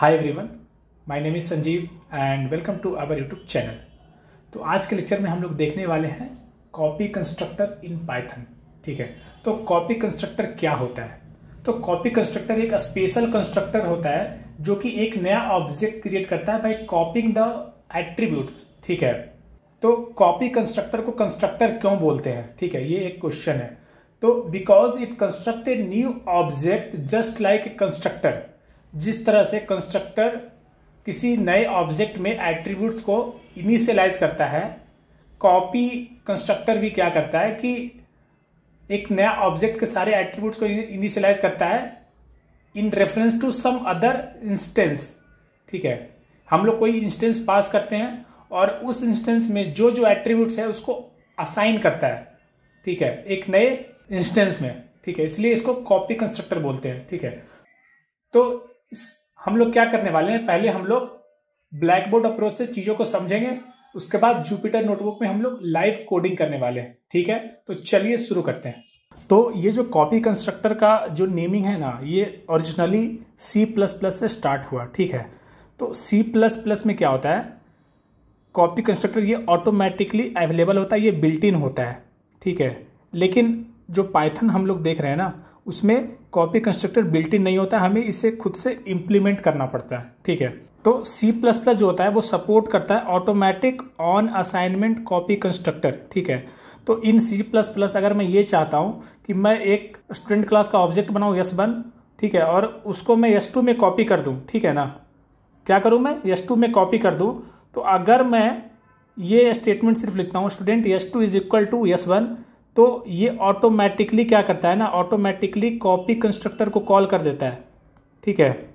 Hi everyone, my name is Sanjeev and welcome to our YouTube channel. तो आज के lecture में हम लोग देखने वाले हैं कॉपी कंस्ट्रक्टर इन पाइथन। ठीक है, तो कॉपी कंस्ट्रक्टर क्या होता है? तो कॉपी कंस्ट्रक्टर एक स्पेशल कंस्ट्रक्टर होता है जो कि एक नया ऑब्जेक्ट क्रिएट करता है बाय कॉपिंग द एट्रीब्यूट्स। ठीक है, तो कॉपी कंस्ट्रक्टर को कंस्ट्रक्टर क्यों बोलते हैं? ठीक है, ये एक क्वेश्चन है। तो because it constructed new object just like a constructor. जिस तरह से कंस्ट्रक्टर किसी नए ऑब्जेक्ट में एट्रीब्यूट्स को इनिशियलाइज करता है, कॉपी कंस्ट्रक्टर भी क्या करता है कि एक नया ऑब्जेक्ट के सारे एट्रीब्यूट्स को इनिशियलाइज करता है in reference to some other instance. ठीक है, हम लोग कोई इंस्टेंस पास करते हैं और उस इंस्टेंस में जो जो एट्रीब्यूट्स है उसको असाइन करता है। ठीक है, एक नए इंस्टेंस में। ठीक है, इसलिए इसको कॉपी कंस्ट्रक्टर बोलते हैं। ठीक है, तो हम लोग क्या करने वाले हैं, पहले हम लोग ब्लैक बोर्ड अप्रोच से चीजों को समझेंगे, उसके बाद जुपिटर नोटबुक में हम लोग लाइव कोडिंग करने वाले हैं। ठीक है, तो चलिए शुरू करते हैं। तो ये जो कॉपी कंस्ट्रक्टर का जो नेमिंग है ना, ये ओरिजिनली C++ से स्टार्ट हुआ। ठीक है, तो C++ में क्या होता है, कॉपी कंस्ट्रक्टर ये ऑटोमेटिकली अवेलेबल होता है, ये बिल्ट इन होता है। ठीक है, लेकिन जो पाइथन हम लोग देख रहे हैं ना, उसमें कॉपी कंस्ट्रक्टर बिल्ट इन नहीं होता, हमें इसे खुद से इंप्लीमेंट करना पड़ता है। ठीक है, तो C++ जो होता है वो सपोर्ट करता है automatic on assignment copy constructor. ठीक है, तो इन C++ अगर मैं ये चाहता हूं कि मैं एक स्टूडेंट क्लास का ऑब्जेक्ट बनाऊं S1, ठीक है, और उसको मैं S2 में कॉपी कर दूं, ठीक है ना, क्या करूं मैं S2 में कॉपी कर दूं, तो अगर मैं ये स्टेटमेंट सिर्फ लिखता हूं student S2 is equal to S1, तो ये ऑटोमेटिकली क्या करता है ना, ऑटोमेटिकली कॉपी कंस्ट्रक्टर को कॉल कर देता है। ठीक है,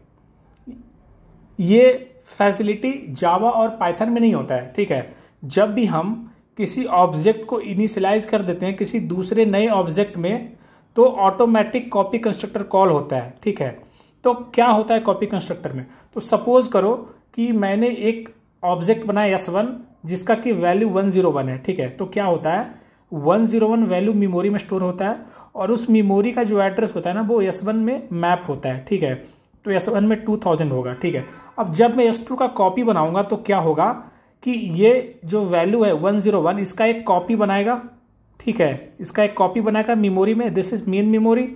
ये फैसिलिटी जावा और पाइथन में नहीं होता है। ठीक है, जब भी हम किसी ऑब्जेक्ट को इनिशियलाइज कर देते हैं किसी दूसरे नए ऑब्जेक्ट में, तो ऑटोमेटिक कॉपी कंस्ट्रक्टर कॉल होता है। ठीक है, तो क्या होता है कॉपी कंस्ट्रक्टर में, तो सपोज करो कि मैंने एक ऑब्जेक्ट बनाया S1 जिसका कि वैल्यू 101 है। ठीक है, तो क्या होता है, 101 वैल्यू मेमोरी में स्टोर होता है और उस मेमोरी का जो एड्रेस होता है ना वो S1 में मैप होता है। ठीक है, तो S1 में 2000 होगा। ठीक है, अब जब मैं S2 का कॉपी बनाऊंगा तो क्या होगा कि ये जो वैल्यू है 101 इसका एक कॉपी बनाएगा। ठीक है, इसका एक कॉपी बनाएगा मेमोरी में, दिस इज मेन मेमोरी,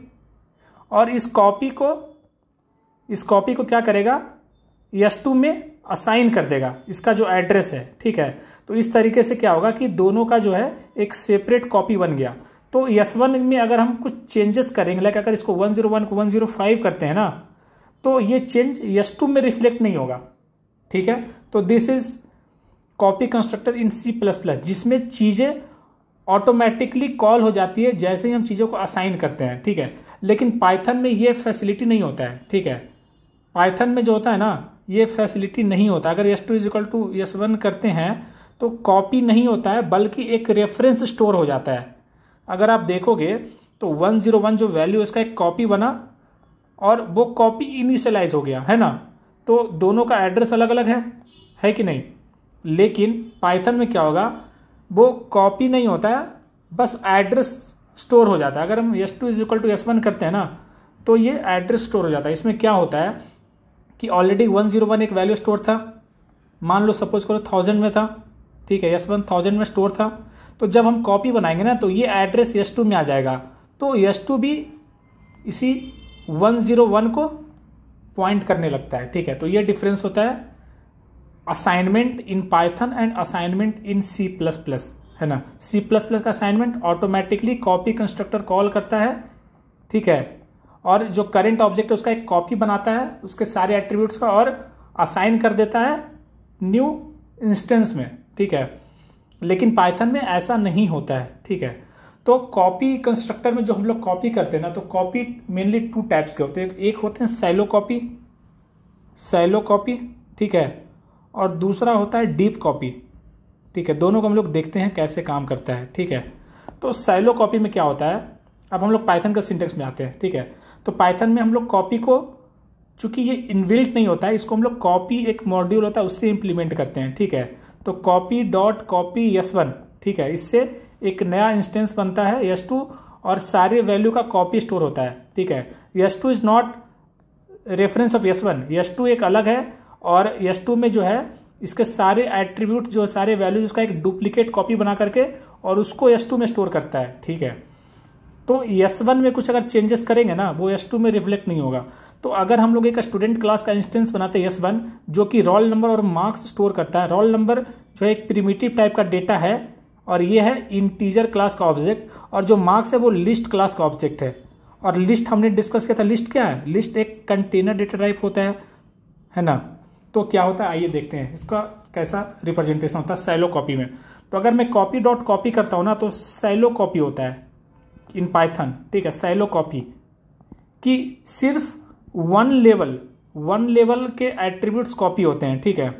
और इस कॉपी को क्या करेगा, S2 में असाइन कर देगा इसका जो एड्रेस है। ठीक है, तो इस तरीके से क्या होगा कि दोनों का जो है एक सेपरेट कॉपी बन गया। तो S1 में अगर हम कुछ चेंजेस करेंगे, लाइक अगर इसको 101 को 105 करते हैं ना, तो ये चेंज S2 में रिफ्लेक्ट नहीं होगा। ठीक है, तो this is copy constructor in C++, जिसमें चीजें ऑटोमेटिकली कॉल हो जाती है जैसे ही हम चीजों को असाइन करते हैं। ठीक है, लेकिन पाइथन में ये फैसिलिटी नहीं होता है। ठीक है, पाइथन में जो होता है ना, ये फैसिलिटी नहीं होता। अगर S2 is equal to S1 करते हैं तो कॉपी नहीं होता है, बल्कि एक रेफरेंस स्टोर हो जाता है। अगर आप देखोगे तो 101 जो वैल्यू इसका एक कॉपी बना और वो कॉपी इनिशियलाइज हो गया है ना, तो दोनों का एड्रेस अलग अलग है कि नहीं। लेकिन पाइथन में क्या होगा, वो कॉपी नहीं होता है, बस एड्रेस स्टोर हो जाता है। अगर हम S2 is equal to S1 करते हैं ना, तो ये एड्रेस स्टोर हो जाता है। इसमें क्या होता है कि ऑलरेडी 101 एक वैल्यू स्टोर था, मान लो सपोज करो 1000 में था। ठीक है, S1 1000 में स्टोर था, तो जब हम कॉपी बनाएंगे ना तो ये एड्रेस S2 में आ जाएगा, तो S2 भी इसी 101 को पॉइंट करने लगता है। ठीक है, तो ये डिफरेंस होता है assignment in Python and assignment in C++, है ना। C++ का assignment automatically copy constructor call करता है। ठीक है, और जो करेंट ऑब्जेक्ट है उसका एक कॉपी बनाता है उसके सारे एट्रीब्यूट्स का और असाइन कर देता है न्यू इंस्टेंस में। ठीक है, लेकिन पाइथन में ऐसा नहीं होता है। ठीक है, तो कॉपी कंस्ट्रक्टर में जो हम लोग कॉपी करते हैं ना, तो कॉपी मेनली 2 टाइप्स के होते हैं। एक होते हैं सैलो कॉपी, ठीक है, और दूसरा होता है डीप कॉपी। ठीक है, दोनों को हम लोग देखते हैं कैसे काम करता है। ठीक है, तो सैलो कॉपी में क्या होता है, अब हम लोग पाइथन का सिंटेक्स में आते हैं। ठीक है, तो पाइथन में हम लोग कॉपी को, चूंकि ये इनबिल्ट नहीं होता है, इसको हम लोग कॉपी एक मॉड्यूल होता है उससे इंप्लीमेंट करते हैं। ठीक है, तो कॉपी डॉट कॉपी S1, ठीक है, इससे एक नया इंस्टेंस बनता है S2 और सारे वैल्यू का कॉपी स्टोर होता है। ठीक है, S2 is not reference of S1, S2 एक अलग है, और S2 में जो है इसके सारे एट्रीब्यूट जो सारे वैल्यूज उसका एक डुप्लीकेट कॉपी बना करके और उसको S2 में स्टोर करता है, ठीक है। तो S1 में कुछ अगर चेंजेस करेंगे ना, वो S2 में रिफ्लेक्ट नहीं होगा। तो अगर हम लोग एक स्टूडेंट क्लास का इंस्टेंस बनाते हैं S1, जो कि रोल नंबर और मार्क्स स्टोर करता है। रोल नंबर जो है एक प्रिमिटिव टाइप का डेटा है, और ये है इंटीजर क्लास का ऑब्जेक्ट, और जो मार्क्स है वो लिस्ट क्लास का ऑब्जेक्ट है। और लिस्ट हमने डिस्कस किया था, लिस्ट क्या है? लिस्ट एक कंटेनर डेटा टाइप होता है ना। तो क्या होता है, आइए देखते हैं इसका कैसा रिप्रेजेंटेशन होता है सैलो कॉपी में। तो अगर मैं कॉपी डॉट कॉपी करता हूँ ना, तो सैलो कॉपी होता है इन पाइथन, ठीक है। सैलो कॉपी कि सिर्फ वन लेवल के एट्रीब्यूट्स कॉपी होते हैं, ठीक है।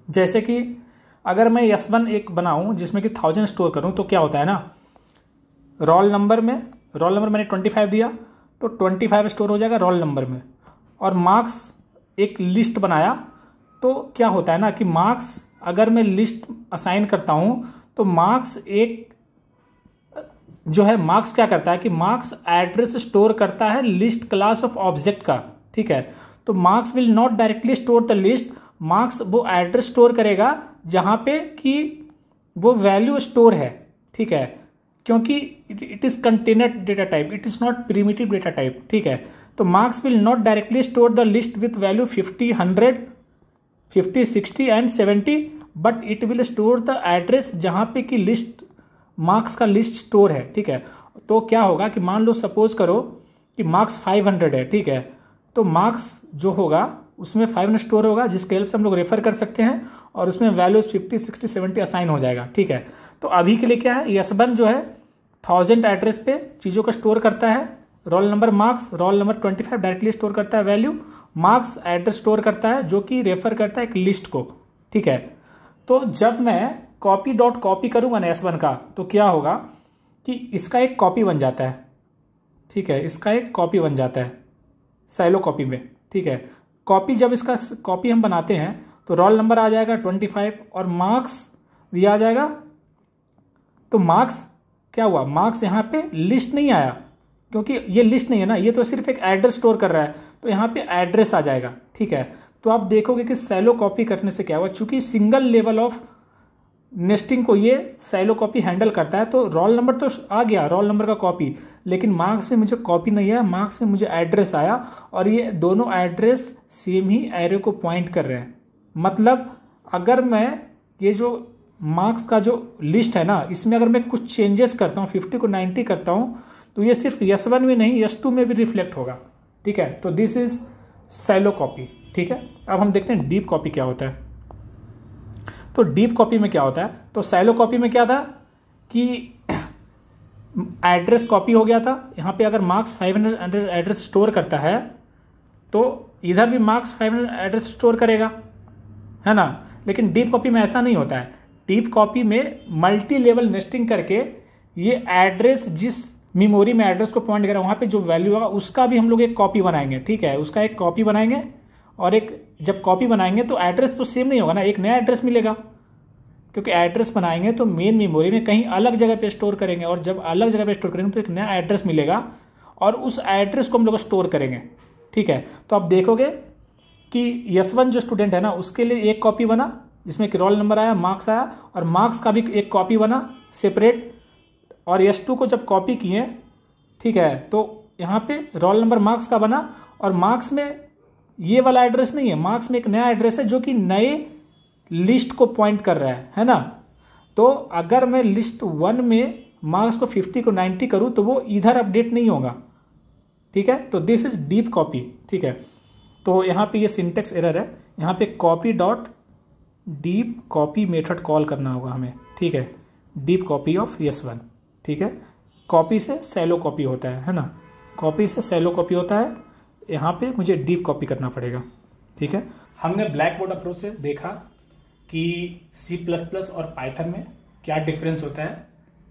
जैसे कि अगर मैं S1 एक बनाऊं जिसमें कि 1000 स्टोर करूं, तो क्या होता है ना, रोल नंबर मैंने 25 दिया तो 25 स्टोर हो जाएगा रोल नंबर में। और मार्क्स एक लिस्ट बनाया, तो क्या होता है ना कि मार्क्स अगर मैं लिस्ट असाइन करता हूं, तो मार्क्स एक जो है मार्क्स क्या करता है कि मार्क्स एड्रेस स्टोर करता है लिस्ट क्लास ऑफ ऑब्जेक्ट का, ठीक है। तो marks will not directly store the list, marks वो एड्रेस स्टोर करेगा जहां पे कि वो वैल्यू स्टोर है, ठीक है, क्योंकि it is container data type, it is not primitive data type, ठीक है। तो marks will not directly store the list with value 50, 100, 50, 60 and 70, but it will store the address जहां पे कि लिस्ट मार्क्स का लिस्ट स्टोर है, ठीक है। तो क्या होगा कि मान लो सपोज करो कि मार्क्स 500 है, ठीक है। तो मार्क्स जो होगा उसमें 500 स्टोर होगा, जिसके हेल्प से हम लोग रेफर कर सकते हैं, और उसमें वैल्यूज 50, 60, 70 असाइन हो जाएगा, ठीक है। तो अभी के लिए क्या है, S1 जो है 1000 एड्रेस पे चीज़ों का स्टोर करता है। Roll number marks, roll number 25 directly store करता है वैल्यू, मार्क्स एड्रेस स्टोर करता है जो कि रेफर करता है एक लिस्ट को, ठीक है। तो जब मैं कॉपी डॉट कॉपी करूंगा ना S1 का, तो क्या होगा कि इसका एक कॉपी बन जाता है, ठीक है। इसका एक कॉपी बन जाता है सैलो कॉपी में, ठीक है। कॉपी जब इसका कॉपी हम बनाते हैं तो रोल नंबर आ जाएगा 25 और मार्क्स भी आ जाएगा। तो मार्क्स क्या हुआ, मार्क्स यहाँ पे लिस्ट नहीं आया, क्योंकि ये लिस्ट नहीं है ना, ये तो सिर्फ एक एड्रेस स्टोर कर रहा है, तो यहाँ पे एड्रेस आ जाएगा, ठीक है। तो आप देखोगे कि सैलो कॉपी करने से क्या हुआ, चूंकि सिंगल लेवल ऑफ नेस्टिंग को ये सैलो कॉपी हैंडल करता है, तो रोल नंबर तो आ गया, रोल नंबर का कॉपी, लेकिन मार्क्स में मुझे कॉपी नहीं आया, मार्क्स में मुझे एड्रेस आया, और ये दोनों एड्रेस सेम ही एरे को पॉइंट कर रहे हैं। मतलब अगर मैं ये जो मार्क्स का जो लिस्ट है ना, इसमें अगर मैं कुछ चेंजेस करता हूँ, 50 को 90 करता हूँ, तो ये सिर्फ S1 में नहीं S2 में भी रिफ्लेक्ट होगा, ठीक है। तो दिस इज सैलो कॉपी, ठीक है। अब हम देखते हैं डीप कॉपी क्या होता है। तो डीप कॉपी में क्या होता है, तो सैलो कॉपी में क्या था कि एड्रेस कॉपी हो गया था, यहाँ पे अगर मार्क्स 500 एड्रेस स्टोर करता है, तो इधर भी मार्क्स 500 एड्रेस स्टोर करेगा, है ना। लेकिन डीप कॉपी में ऐसा नहीं होता है। डीप कॉपी में मल्टी लेवल नेस्टिंग करके ये एड्रेस जिस मेमोरी में एड्रेस को पॉइंट करें, वहाँ पे जो वैल्यू होगा उसका भी हम लोग एक कॉपी बनाएंगे, ठीक है। उसका एक कॉपी बनाएंगे, और एक जब कॉपी बनाएंगे तो एड्रेस तो सेम नहीं होगा ना, एक नया एड्रेस मिलेगा, क्योंकि एड्रेस बनाएंगे तो मेन मेमोरी में कहीं अलग जगह पे स्टोर करेंगे, और जब अलग जगह पे स्टोर करेंगे तो एक नया एड्रेस मिलेगा, और उस एड्रेस को हम लोग स्टोर करेंगे, ठीक है। तो आप देखोगे कि S1 जो स्टूडेंट है ना, उसके लिए एक कॉपी बना जिसमें कि रोल नंबर आया, मार्क्स आया, और मार्क्स का भी एक कॉपी बना सेपरेट, और S2 को जब कॉपी किए, ठीक है, तो यहाँ पे रोल नंबर मार्क्स का बना, और मार्क्स में ये वाला एड्रेस नहीं है, मार्क्स में एक नया एड्रेस है जो कि नए लिस्ट को पॉइंट कर रहा है ना। तो अगर मैं लिस्ट 1 में मार्क्स को 50 को 90 करूं, तो वो इधर अपडेट नहीं होगा, ठीक है। तो दिस इज डीप कॉपी, ठीक है। तो यहाँ पे ये सिंटेक्स एरर है, यहाँ पे copy dot deep copy method call करना होगा हमें, ठीक है। डीप कॉपी ऑफ S1, ठीक है। कॉपी से सैलो कॉपी होता है ना, कॉपी से सैलो कॉपी होता है, यहाँ पे मुझे डीप कॉपी करना पड़ेगा, ठीक है। हमने ब्लैक बोर्ड अप्रोच से देखा कि C++ और पाइथन में क्या डिफरेंस होता है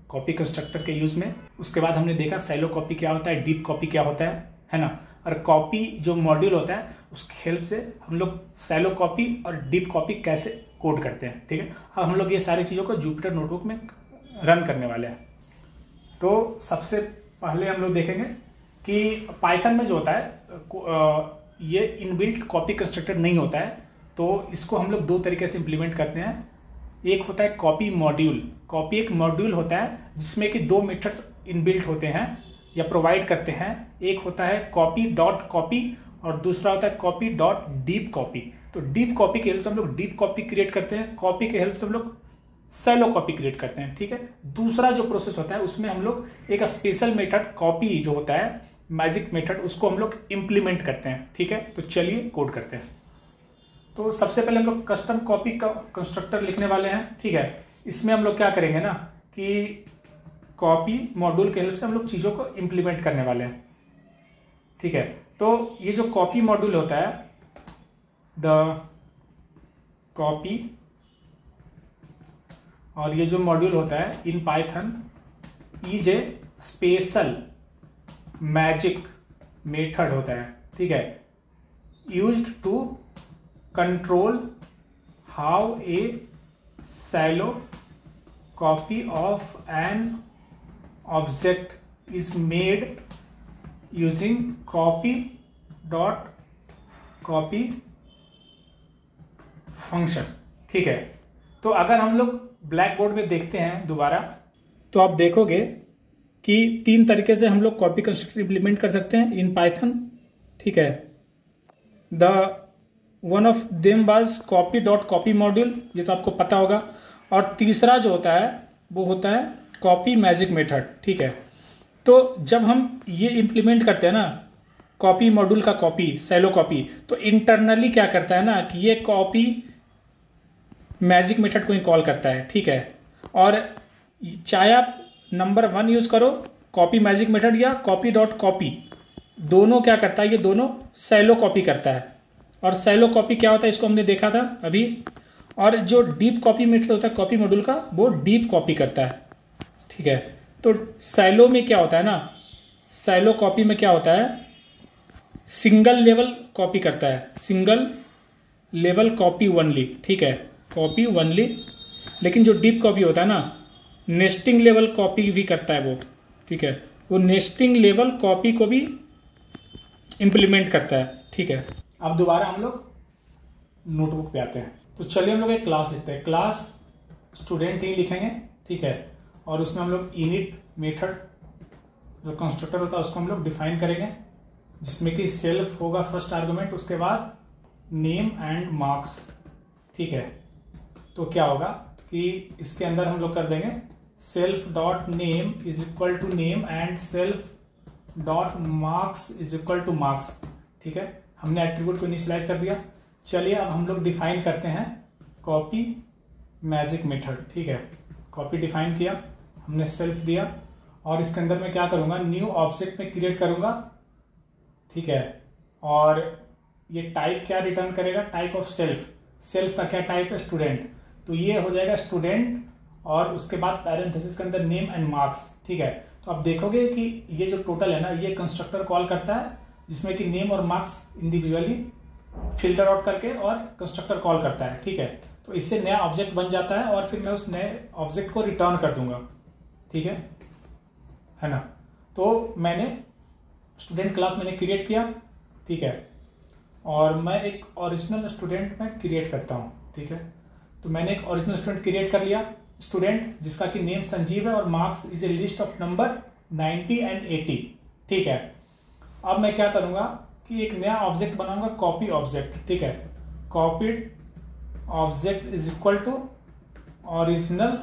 कॉपी कंस्ट्रक्टर के यूज में। उसके बाद हमने देखा सैलो कॉपी क्या होता है, डीप कॉपी क्या होता है ना। और कॉपी जो मॉड्यूल होता है उसकी हेल्प से हम लोग सैलो कॉपी और डीप कॉपी कैसे कोड करते हैं, ठीक है। अब हम लोग ये सारी चीज़ों को जुपिटर नोटबुक में रन करने वाले हैं। तो सबसे पहले हम लोग देखेंगे कि पाइथन में जो होता है ये इनबिल्ट कॉपी कंस्ट्रक्टर नहीं होता है, तो इसको हम लोग दो तरीके से इम्प्लीमेंट करते हैं। एक होता है कॉपी मॉड्यूल। कॉपी एक मॉड्यूल होता है जिसमें कि दो मेथड्स इनबिल्ट होते हैं या प्रोवाइड करते हैं। एक होता है कॉपी डॉट कॉपी और दूसरा होता है कॉपी डॉट डीप कॉपी। तो डीप कॉपी की हेल्प से हम लोग डीप कॉपी क्रिएट करते हैं, कॉपी के हेल्प से हम लोग सैलो कॉपी क्रिएट करते हैं। ठीक है, दूसरा जो प्रोसेस होता है उसमें हम लोग एक स्पेशल मेथड कॉपी जो होता है मैजिक मेथड, उसको हम लोग इम्प्लीमेंट करते हैं। ठीक है, तो चलिए कोड करते हैं। तो सबसे पहले हम लोग कस्टम कॉपी का कंस्ट्रक्टर लिखने वाले हैं। ठीक है, इसमें हम लोग क्या करेंगे ना कि कॉपी मॉड्यूल के हेल्प से हम लोग चीज़ों को इम्प्लीमेंट करने वाले हैं। ठीक है, तो ये जो कॉपी मॉड्यूल होता है, द कॉपी, और ये जो मॉड्यूल होता है in Python is a special magic method होता है। ठीक है, used to control how a shallow copy of an object is made using copy dot copy function. ठीक है, तो अगर हम लोग ब्लैक बोर्ड में देखते हैं दोबारा, तो आप देखोगे कि तीन तरीके से हम लोग कॉपी कंस्ट्रक्टर इम्प्लीमेंट कर सकते हैं इन पाइथन। ठीक है, the one of them was copy dot copy module, ये तो आपको पता होगा। और तीसरा जो होता है वो होता है कॉपी मैजिक मेथड। ठीक है, तो जब हम ये इम्प्लीमेंट करते हैं ना कॉपी मॉड्यूल का कॉपी सैलो कॉपी, तो इंटरनली क्या करता है ना कि ये कॉपी मैजिक मेथड को ही कॉल करता है। ठीक है, और चाहे आप नंबर 1 यूज़ करो कॉपी मैजिक मेथड या कॉपी डॉट कॉपी, दोनों क्या करता है, ये दोनों सैलो कॉपी करता है। और सैलो कॉपी क्या होता है इसको हमने देखा था अभी। और जो डीप कॉपी मेथड होता है कॉपी मॉड्यूल का, वो डीप कॉपी करता है। ठीक है, तो सैलो में क्या होता है ना, सैलो कॉपी में क्या होता है, सिंगल लेवल कॉपी करता है, सिंगल लेवल कॉपी ओनली। ठीक है, कॉपी ओनली। लेकिन जो डीप कॉपी होता है ना, नेस्टिंग लेवल कॉपी भी करता है वो। ठीक है, वो नेस्टिंग लेवल कॉपी को भी इम्प्लीमेंट करता है। ठीक है, अब दोबारा हम लोग नोटबुक पे आते हैं। तो चलिए हम लोग एक क्लास लिखते हैं, क्लास स्टूडेंट ही लिखेंगे। ठीक है, और उसमें हम लोग इनिट मेथड जो कंस्ट्रक्टर होता है उसको हम लोग डिफाइन करेंगे, जिसमें कि सेल्फ होगा फर्स्ट आर्गुमेंट, उसके बाद नेम एंड मार्क्स। ठीक है, तो क्या होगा कि इसके अंदर हम लोग कर देंगे self dot name is equal to name and self dot marks is equal to marks. ठीक है, हमने एट्रीब्यूट को इनिशियलाइज कर दिया। चलिए अब हम लोग डिफाइन करते हैं कॉपी मैजिक मेथड। ठीक है, कॉपी डिफाइन किया हमने, सेल्फ दिया, और इसके अंदर मैं क्या करूंगा, न्यू ऑब्जेक्ट में क्रिएट करूंगा। ठीक है, और ये टाइप क्या रिटर्न करेगा, टाइप ऑफ सेल्फ। सेल्फ का क्या टाइप है, स्टूडेंट, तो ये हो जाएगा स्टूडेंट, और उसके बाद पैरेंथेसिस के अंदर नेम एंड मार्क्स। ठीक है, तो आप देखोगे कि ये जो टोटल है ना, ये कंस्ट्रक्टर कॉल करता है, जिसमें कि नेम और मार्क्स इंडिविजुअली फिल्टर आउट करके और कंस्ट्रक्टर कॉल करता है। ठीक है, तो इससे नया ऑब्जेक्ट बन जाता है और फिर मैं उस नए ऑब्जेक्ट को रिटर्न कर दूंगा। ठीक है ना, तो मैंने स्टूडेंट क्लास मैंने क्रिएट किया। ठीक है, और मैं एक ओरिजिनल स्टूडेंट में क्रिएट करता हूँ। ठीक है, तो मैंने एक ओरिजिनल स्टूडेंट क्रिएट कर लिया, स्टूडेंट जिसका कि नेम संजीव है और marks is a list of number 90 and 80। ठीक है, अब मैं क्या करूंगा कि एक नया ऑब्जेक्ट बनाऊंगा, कॉपी ऑब्जेक्ट। ठीक है, copied object is equal to original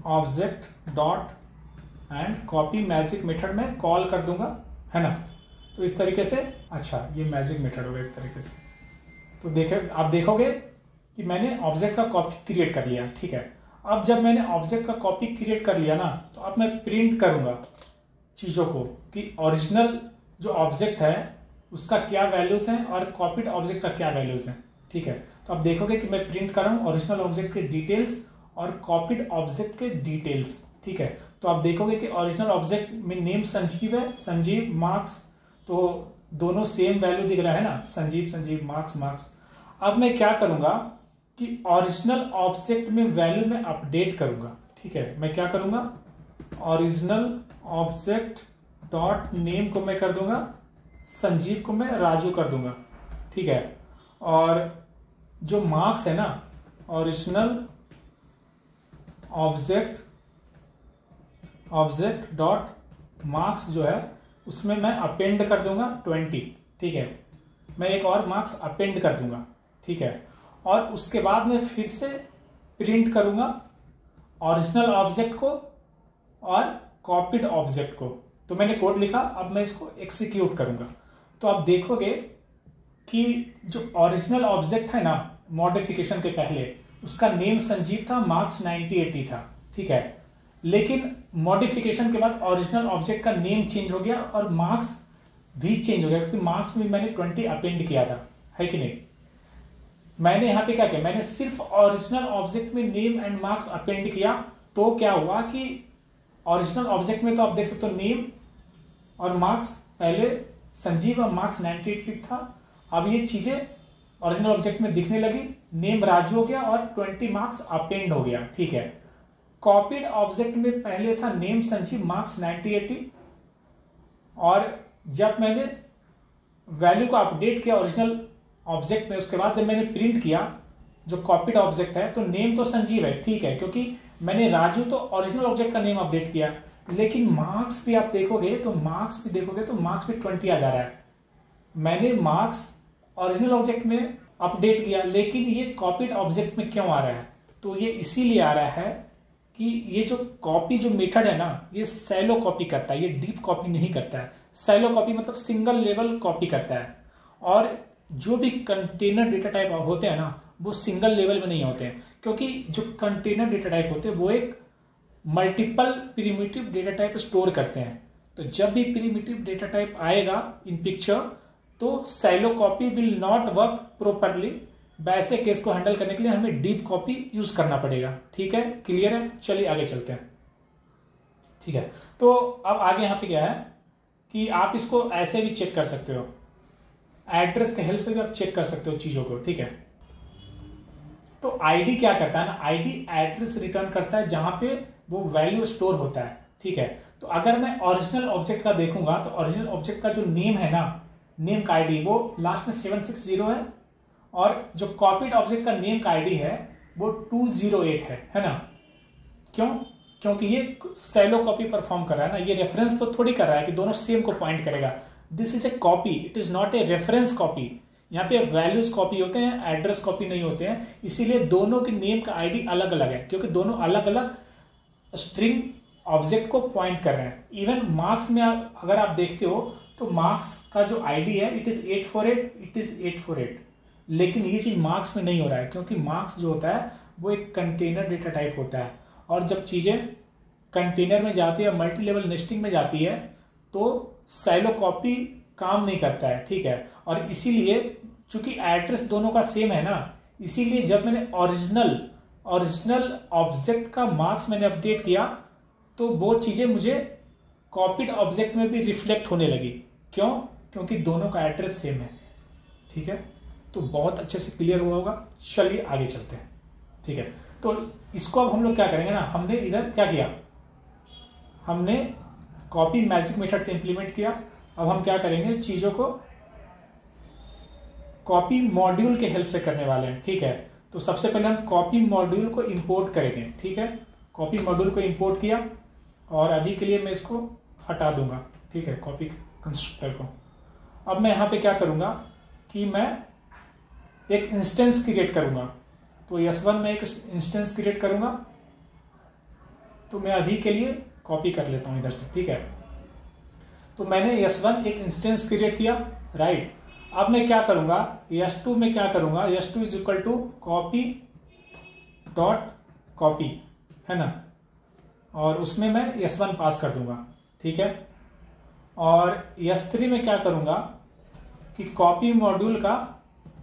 object dot and copy magic method में कॉल कर दूंगा, है ना। तो इस तरीके से, अच्छा ये मैजिक मेथड होगा इस तरीके से। तो देखे आप देखोगे कि मैंने ऑब्जेक्ट का कॉपी क्रिएट कर लिया। ठीक है, अब जब मैंने ऑब्जेक्ट का कॉपी क्रिएट कर लिया ना, तो अब मैं प्रिंट करूंगा चीज़ों को कि ओरिजिनल जो ऑब्जेक्ट है उसका क्या वैल्यूज हैं और कॉपीड ऑब्जेक्ट का क्या वैल्यूज हैं। ठीक है, तो आप देखोगे कि मैं प्रिंट कर रहा हूँ ओरिजिनल ऑब्जेक्ट के डिटेल्स और कॉपीड ऑब्जेक्ट के डिटेल्स। ठीक है, तो आप देखोगे कि ओरिजिनल ऑब्जेक्ट में नेम संजीव है, संजीव मार्क्स, तो दोनों सेम वैल्यू दिख रहा है ना, संजीव संजीव मार्क्स मार्क्स। अब मैं क्या करूंगा कि ओरिजिनल ऑब्जेक्ट में वैल्यू में अपडेट करूंगा। ठीक है, मैं क्या करूंगा, ओरिजिनल ऑब्जेक्ट डॉट नेम को मैं कर दूंगा संजीव को मैं राजू कर दूंगा, ठीक है। और जो मार्क्स है ना, ओरिजिनल ऑब्जेक्ट डॉट मार्क्स जो है उसमें मैं अपेंड कर दूंगा 20, ठीक है। मैं एक और मार्क्स अपेंड कर दूंगा, ठीक है। और उसके बाद मैं फिर से प्रिंट करूंगा ओरिजिनल ऑब्जेक्ट को और कॉपीड ऑब्जेक्ट को। तो मैंने कोड लिखा, अब मैं इसको एग्जीक्यूट करूंगा। तो आप देखोगे कि जो ओरिजिनल ऑब्जेक्ट है ना, मॉडिफिकेशन के पहले उसका नेम संजीव था, मार्क्स 9080 था, ठीक है। लेकिन मॉडिफिकेशन के बाद ओरिजिनल ऑब्जेक्ट का नेम चेंज हो गया और मार्क्स भी चेंज हो गया, क्योंकि मार्क्स में मैंने 20 अपेंड किया था, है कि नहीं। मैंने यहाँ पे क्या किया, मैंने सिर्फ ओरिजिनल ऑब्जेक्ट में नेम एंड मार्क्स अपेंड किया। तो क्या हुआ कि ओरिजिनल ऑब्जेक्ट में तो आप देख सकते हो नेम और मार्क्स पहले संजीव और मार्क्स 98 था। अब ये चीजें ओरिजिनल ऑब्जेक्ट में दिखने लगी, नेम राजू हो गया और 20 मार्क्स अपेंड हो गया, ठीक है। कॉपीड ऑब्जेक्ट में पहले था नेम संजीव, मार्क्स 9080, और जब मैंने वैल्यू को अपडेट किया ओरिजिनल ऑब्जेक्ट में, उसके बाद जब मैंने प्रिंट किया जो कॉपीड ऑब्जेक्ट है, तो नेम तो संजीव है, ठीक है, क्योंकि मैंने राजू तो ओरिजिनल ऑब्जेक्ट का नेम अपडेट किया। लेकिन मार्क्स भी आप देखोगे तो मार्क्स भी 20 आ जा रहा है। मैंने मार्क्स ओरिजिनल ऑब्जेक्ट में अपडेट किया, लेकिन ये कॉपीड ऑब्जेक्ट में क्यों आ रहा है? तो ये इसीलिए आ रहा है कि ये जो कॉपी जो मेथड है ना, ये सैलो कॉपी करता है, ये डीप कॉपी नहीं करता है। सैलो कॉपी मतलब सिंगल लेवल कॉपी करता है, और जो भी कंटेनर डेटा टाइप होते हैं ना, वो सिंगल लेवल में नहीं होते हैं, क्योंकि जो कंटेनर डेटा टाइप होते हैं वो एक multiple primitive data type store करते हैं। तो जब भी प्रिमिटिव डेटा टाइप आएगा इन पिक्चर, तो shallow copy will not work properly. वैसे केस को हैंडल करने के लिए हमें डीप कॉपी यूज करना पड़ेगा, ठीक है, क्लियर है। चलिए आगे चलते हैं, ठीक है। तो अब आगे यहाँ पे क्या है कि आप इसको ऐसे भी चेक कर सकते हो, एड्रेस के हेल्प से भी आप चेक कर सकते हो चीजों को, ठीक है। तो आईडी क्या करता है ना, आईडी एड्रेस रिटर्न करता है जहां पे वो वैल्यू स्टोर होता है, ठीक है। तो अगर मैं ओरिजिनल ऑब्जेक्ट का देखूंगा तो ओरिजिनल ऑब्जेक्ट का जो नेम है ना, नेम का आईडी वो लास्ट में 760 है, और जो कॉपीड ऑब्जेक्ट का नेम का आईडी है वो 208 है ना। क्यों? क्योंकि ये सैलो कॉपी परफॉर्म कर रहा है ना, ये रेफरेंस तो थोड़ी कर रहा है कि दोनों सेम को पॉइंट करेगा। This is a copy, it is not a reference copy. यहाँ पे वैल्यूज कॉपी होते हैं, एड्रेस कॉपी नहीं होते हैं, इसीलिए दोनों के नेम का आईडी अलग अलग है, क्योंकि दोनों अलग अलग स्ट्रिंग ऑब्जेक्ट को पॉइंट कर रहे हैं। इवन मार्क्स में अगर आप देखते हो तो मार्क्स का जो आईडी है इट इज 848, लेकिन ये चीज मार्क्स में नहीं हो रहा है, क्योंकि मार्क्स जो होता है वो एक कंटेनर डेटा टाइप होता है, और जब चीजें कंटेनर में जाती है, मल्टी लेवल नेस्टिंग में जाती है, तो सैलो कॉपी काम नहीं करता है, ठीक है। और इसीलिए चूंकि एड्रेस दोनों का सेम है ना, इसीलिए जब मैंने ओरिजिनल ऑब्जेक्ट का मार्क्स मैंने अपडेट किया तो वो चीजें मुझे कॉपीड ऑब्जेक्ट में भी रिफ्लेक्ट होने लगी। क्यों? क्योंकि दोनों का एड्रेस सेम है, ठीक है। तो बहुत अच्छे से क्लियर हुआ होगा। चलिए आगे चलते हैं, ठीक है। तो इसको अब हम लोग क्या करेंगे ना, हमने इधर क्या किया, हमने कॉपी मैजिक मेथड से इंप्लीमेंट किया। अब हम क्या करेंगे, चीजों को कॉपी मॉड्यूल के हेल्प से करने वाले हैं, ठीक है। तो सबसे पहले हम कॉपी मॉड्यूल को इंपोर्ट करेंगे, ठीक है। कॉपी मॉड्यूल को इंपोर्ट किया, और अभी के लिए मैं इसको हटा दूंगा, ठीक है, कॉपी कंस्ट्रक्टर को। अब मैं यहाँ पे क्या करूंगा कि मैं एक इंस्टेंस क्रिएट करूंगा। तो S1 में एक इंस्टेंस क्रिएट करूंगा। तो मैं अभी के लिए कॉपी कर लेता हूं इधर से, ठीक है। तो मैंने S1 एक इंस्टेंस क्रिएट किया, राइट। अब मैं क्या करूंगा, S2 में क्या करूंगा, S2 is equal to copy dot copy, है ना, और उसमें मैं S1 पास कर दूंगा, ठीक है। और S3 में क्या करूंगा कि कॉपी मॉड्यूल का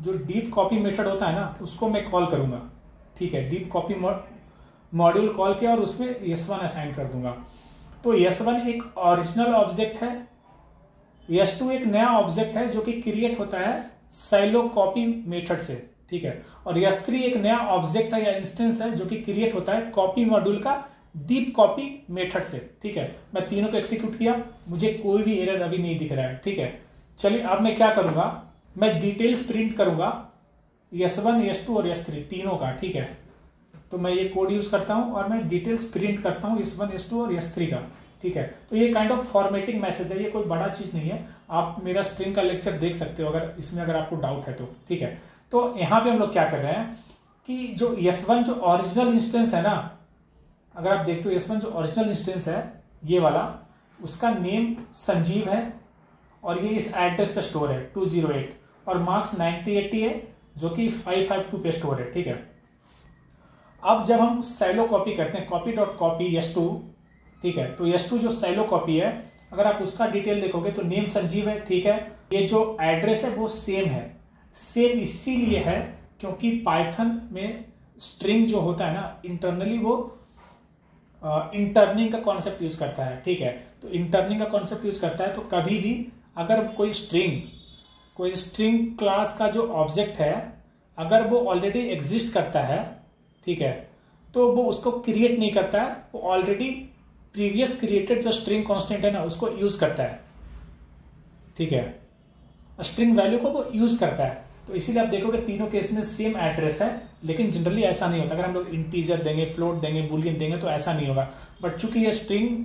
जो डीप कॉपी मेथड होता है ना, उसको मैं कॉल करूंगा, ठीक है। डीप कॉपी मॉड्यूल कॉल किया और उसमें S1 असाइन कर दूंगा। तो S1 एक ओरिजिनल ऑब्जेक्ट है, S2 एक नया ऑब्जेक्ट है जो कि क्रिएट होता है सैलो कॉपी मेथड से, ठीक है। और S3 एक नया ऑब्जेक्ट है या इंस्टेंस है जो कि क्रिएट होता है कॉपी मॉड्यूल का डीप कॉपी मेथड से, ठीक है। मैं तीनों को एक्सिक्यूट किया, मुझे कोई भी एरर अभी नहीं दिख रहा है, ठीक है। चलिए अब मैं क्या करूंगा, मैं डिटेल्स प्रिंट करूंगा S1 S2 और S3 तीनों का, ठीक है। तो मैं ये कोड यूज करता हूं और मैं डिटेल्स प्रिंट करता हूं S1 S2 और S3 का, ठीक है। तो ये काइंड ऑफ फॉर्मेटिंग मैसेज है, ये कोई बड़ा चीज नहीं है। आप मेरा स्ट्रिंग का लेक्चर देख सकते हो अगर इसमें अगर आपको डाउट है तो, ठीक है। तो यहाँ पे हम लोग क्या कर रहे हैं कि जो S1 जो ओरिजिनल इंस्टेंस है ना, अगर आप देखते हो S1 जो ओरिजिनल इंस्टेंस है ये वाला, उसका नेम संजीव है और ये इस एड्रेस पे स्टोर है 208 और मार्क्स 9080 है जो कि 552 पे स्टोर है, ठीक है। अब जब हम सैलो कॉपी करते हैं copy.copy S2, ठीक है, तो S2 जो सैलो कॉपी है अगर आप उसका डिटेल देखोगे तो नेम संजीव है, ठीक है। ये जो एड्रेस है वो सेम है, सेम इसीलिए है क्योंकि पाइथन में स्ट्रिंग जो होता है ना इंटरनली वो इंटर्निंग का कॉन्सेप्ट यूज करता है, ठीक है। तो इंटर्निंग का कॉन्सेप्ट यूज करता है तो कभी भी अगर कोई स्ट्रिंग क्लास का जो ऑब्जेक्ट है अगर वो ऑलरेडी एग्जिस्ट करता है, ठीक है, तो वो उसको क्रिएट नहीं करता है, वो ऑलरेडी प्रीवियस क्रिएटेड जो स्ट्रिंग कांस्टेंट है ना उसको यूज करता है, ठीक है, स्ट्रिंग वैल्यू को वो यूज करता है। तो इसीलिए आप देखोगे तीनों केस में सेम एड्रेस है, लेकिन जनरली ऐसा नहीं होता। अगर हम लोग इंटीजर देंगे, फ्लोट देंगे, बूलियन देंगे तो ऐसा नहीं होगा। बट चूंकि ये स्ट्रिंग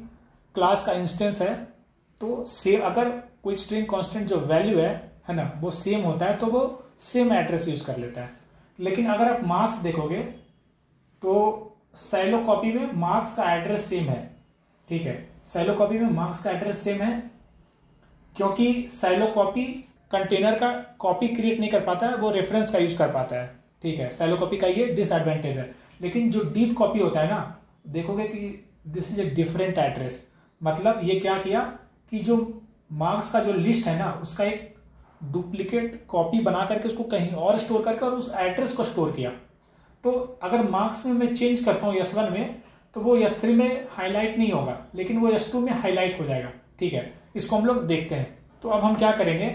क्लास का इंस्टेंस है तो सेम, अगर कोई स्ट्रिंग कांस्टेंट जो वैल्यू है ना वो सेम होता है तो वो सेम एड्रेस यूज कर लेता है। लेकिन अगर आप मार्क्स देखोगे तो सैलो कॉपी में मार्क्स का एड्रेस सेम है, ठीक है। सैलो कॉपी में मार्क्स का एड्रेस सेम है क्योंकि सैलो कॉपी कंटेनर का कॉपी क्रिएट नहीं कर पाता है, वो रेफरेंस का यूज कर पाता है, ठीक है। सैलो कॉपी का ये डिसएडवांटेज है। लेकिन जो डीप कॉपी होता है ना, देखोगे कि this is a different address. मतलब ये क्या किया कि जो मार्क्स का जो लिस्ट है ना उसका एक डुप्लीकेट कॉपी बना करके उसको कहीं और स्टोर करके और उस एड्रेस को स्टोर किया। तो अगर मार्क्स में मैं चेंज करता हूँ S1 में तो वो S3 में हाईलाइट नहीं होगा, लेकिन वो S2 में हाईलाइट हो जाएगा, ठीक है। इसको हम लोग देखते हैं। तो अब हम क्या करेंगे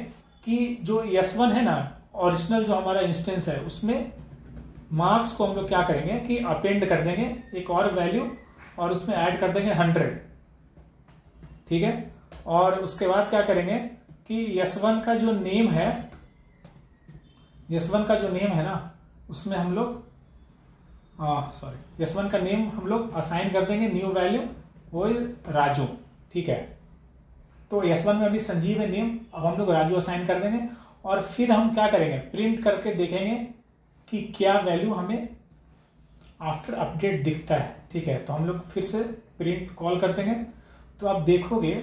कि जो S1 है ना ओरिजिनल जो हमारा इंस्टेंस है उसमें मार्क्स को हम लोग क्या करेंगे कि अपेंड कर देंगे एक और वैल्यू और उसमें ऐड कर देंगे 100, ठीक है। और उसके बाद क्या करेंगे कि S1 का जो नेम है, S1 का जो नेम है ना उसमें हम लोग S1 का नेम हम लोग असाइन कर देंगे न्यू वैल्यू, वो राजू, ठीक है। तो S1 में अभी संजीव है नेम, अब हम लोग राजू असाइन कर देंगे और फिर हम क्या करेंगे प्रिंट करके देखेंगे कि क्या वैल्यू हमें आफ्टर अपडेट दिखता है, ठीक है। तो हम लोग फिर से प्रिंट कॉल कर देंगे। तो आप देखोगे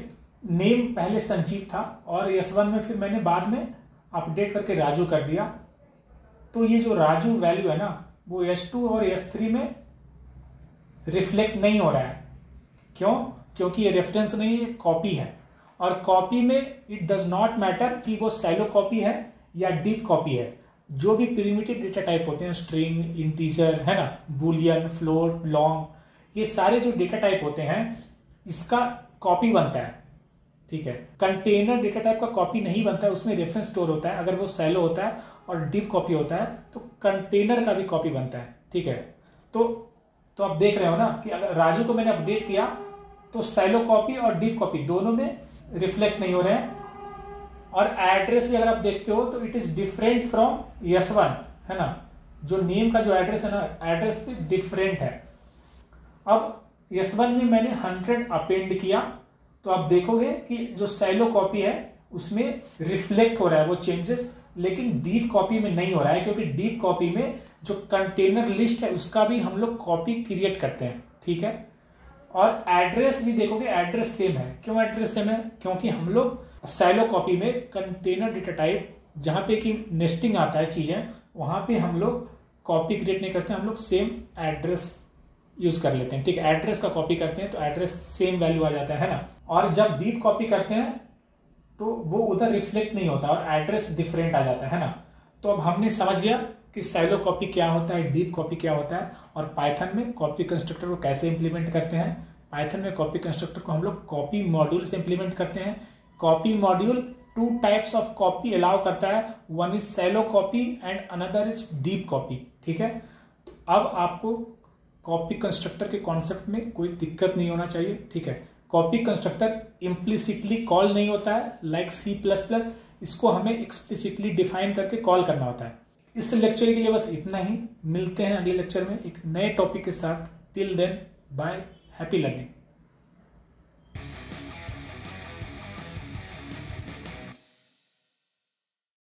नेम पहले संजीव था और S1 में फिर मैंने बाद में अपडेट करके राजू कर दिया। तो ये जो राजू वैल्यू है ना वो S2 और S3 में रिफ्लेक्ट नहीं हो रहा है। क्यों? क्योंकि ये रेफरेंस नहीं है, कॉपी है। और कॉपी में इट डज नॉट मैटर कि वो सैलो कॉपी है या डीप कॉपी है। जो भी प्रिमिटिव डेटा टाइप होते हैं, स्ट्रिंग, इंटीजर, है ना, बूलियन, फ्लोट, लॉन्ग, ये सारे जो डेटा टाइप होते हैं इसका कॉपी बनता है, ठीक है। कंटेनर डेटा टाइप का कॉपी नहीं बनता है, उसमें रेफरेंस स्टोर होता है। अगर वो सैलो होता है और डीप कॉपी होता है तो कंटेनर का भी कॉपी बनता है, ठीक है। तो आप देख रहे हो ना कि अगर राजू को मैंने अपडेट किया तो सैलो कॉपी और डीप कॉपी दोनों में रिफ्लेक्ट नहीं हो रहे हैं। और एड्रेस भी अगर आप देखते हो तो it is different from S1, है ना। जो नेम का जो एड्रेस है ना, एड्रेस भी डिफरेंट है। अब S1 में मैंने 100 अपेंड किया तो आप देखोगे कि जो सैलो कॉपी है उसमें रिफ्लेक्ट हो रहा है वो चेंजेस, लेकिन डीप कॉपी में नहीं हो रहा है क्योंकि डीप कॉपी में जो कंटेनर लिस्ट है उसका भी हम लोग कॉपी क्रिएट करते हैं, ठीक है। और एड्रेस भी देखोगे एड्रेस सेम है। क्यों एड्रेस सेम है? क्योंकि हम लोग सैलो कॉपी में कंटेनर डेटा टाइप जहां पे कि नेस्टिंग आता है चीजें, वहां पे हम लोग कॉपी क्रिएट नहीं करते, हम लोग सेम एड्रेस यूज कर लेते हैं, ठीक है। एड्रेस का कॉपी करते हैं तो एड्रेस सेम वैल्यू आ जाता है ना। और जब डीप कॉपी करते हैं तो वो उधर रिफ्लेक्ट नहीं होता और एड्रेस डिफरेंट आ जाता है ना। तो अब हमने समझ गया कि सैलो कॉपी क्या होता है, डीप कॉपी क्या होता है, और पाइथन में कॉपी कंस्ट्रक्टर को कैसे इंप्लीमेंट करते हैं। पाइथन में कॉपी कंस्ट्रक्टर को हम लोग कॉपी मॉड्यूल से इंप्लीमेंट करते हैं। Copy module 2 types of copy allow करता है, one is shallow copy and another is deep copy, ठीक है। तो अब आपको कॉपी कंस्ट्रक्टर के कॉन्सेप्ट में कोई दिक्कत नहीं होना चाहिए, ठीक है। कॉपी कंस्ट्रक्टर इम्प्लिसिटली कॉल नहीं होता है लाइक C++, इसको हमें एक्सप्लिसिटली डिफाइन करके कॉल करना होता है। इस लेक्चर के लिए बस इतना ही। मिलते हैं अगले लेक्चर में एक नए टॉपिक के साथ। Till then bye, happy learning.